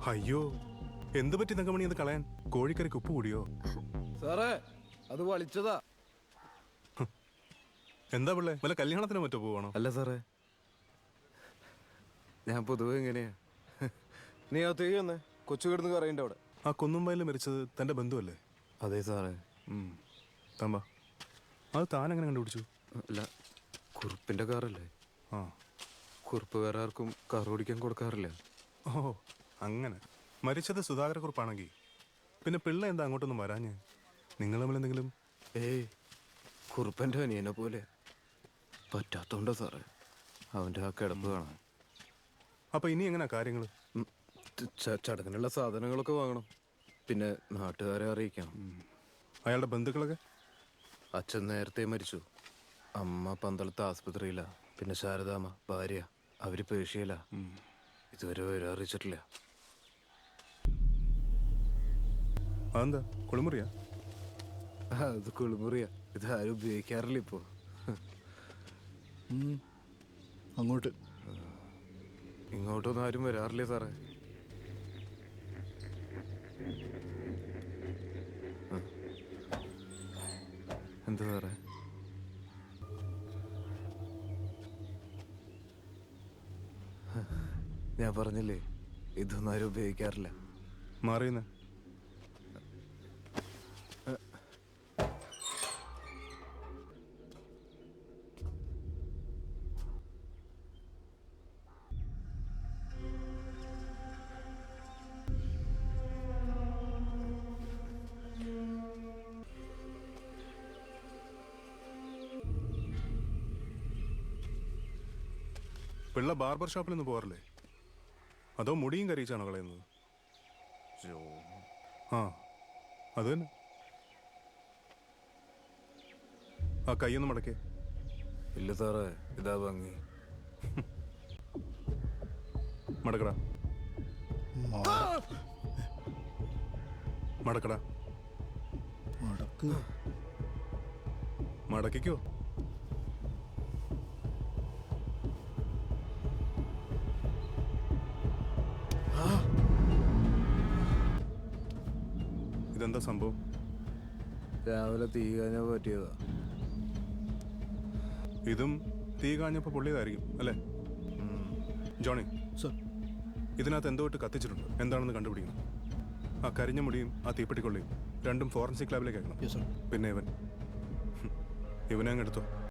അയ്യോ, എന്ത് പറ്റി തങ്കമണി അത് കളയാൻ? കോഴിക്കറിക്ക് ഉപ്പ് കൂടിയോ? സാറേ, അത് വളിച്ചതാ. എന്താ പിള്ളേ, വല്ല കല്യാണത്തിനോ മറ്റോ പോവാണോ? അല്ല സാറേ, ഞാൻ പൊതുവെ എങ്ങനെയാ. നീ അകത്തേക്ക് വന്നേ, കൊച്ചു കിടന്ന് കറിയണ്ട അവിടെ. ആ കുന്നുംബൈലിൽ മരിച്ചത് തന്റെ ബന്ധുവല്ലേ? അതെ സാറേ. തമ്പ അത് താൻ എങ്ങനെ കണ്ടുപിടിച്ചു? അല്ല, കുറുപ്പിന്റെ കാറല്ലേ. ആ, കുറുപ്പ് വേറെ ആർക്കും കാർ ഓടിക്കാൻ കൊടുക്കാറില്ല. ഓ അങ്ങനെ. മരിച്ചത് സുധാകരക്കുറിപ്പാണെങ്കിൽ പിന്നെ പിള്ള എന്താ അങ്ങോട്ടൊന്നും വരാഞ്ഞ്? നിങ്ങൾ തമ്മിൽ എന്തെങ്കിലും? ഏയ്, കുറുപ്പൻ്റെ അനിയനെ പോലെ പറ്റാത്തോണ്ടാ സാറേ അവൻ്റെ ആ കിടപ്പ് കാണാൻ. അപ്പൊ ഇനി എങ്ങനെയാ കാര്യങ്ങൾ? ചടങ്ങിനുള്ള സാധനങ്ങളൊക്കെ വാങ്ങണം, പിന്നെ നാട്ടുകാരെ അറിയിക്കണം. അയാളുടെ ബന്ധുക്കളൊക്കെ? അച്ഛൻ നേരത്തെ മരിച്ചു, അമ്മ പന്തളത്ത് ആസ്പത്രിയില, പിന്നെ ശാരദാമ്മ ഭാര്യ അവര് പേർഷ്യയില. ഇതുവരെ വരെ അറിയിച്ചിട്ടില്ല. അതെന്താ, കുളിമുറിയാ? അത് കുളിമുറിയാ, ഇത് ആരും ഉപയോഗിക്കാറില്ല ഇപ്പോ. അങ്ങോട്ട് ഇങ്ങോട്ടൊന്നും ആരും വരാറില്ലേ സാറേ. എന്താ സാറേ? ഞാൻ പറഞ്ഞില്ലേ, ഇതൊന്നും ആരും ഉപയോഗിക്കാറില്ല. മാറിയെന്ന്? പിള്ള ബാർബർ ഷോപ്പിലൊന്നും പോകാറില്ലേ? അതോ മുടിയും കരിയിച്ചാണോ കളയുന്നത്? ആ, അത് തന്നെ. ആ കൈയൊന്ന് മടക്കേ. ഇല്ല സാറേ, ഇതാ ഭംഗി. മടക്കടാ, മടക്കടാ, മടക്ക്. മടക്കിക്കോ. ഇതെന്താ സംഭവം? രാവിലെ തീ കഴിഞ്ഞാൽ പറ്റിയതാ. ഇതും തീ കാഞ്ഞപ്പോൾ പൊള്ളിയതായിരിക്കും അല്ലേ? ജോണി സർ, ഇതിനകത്ത് എന്തോ ഇട്ട് കത്തിച്ചിട്ടുണ്ട്, എന്താണെന്ന് കണ്ടുപിടിക്കണം. ആ കരിഞ്ഞ മുടിയും ആ തീപ്പെട്ടിക്കൊള്ളിയും രണ്ടും ഫോറൻസിക് ലാബിലേക്ക് അയക്കണം. Yes sir. പിന്നെ ഇവനെ അങ്ങ് എടുത്തോ.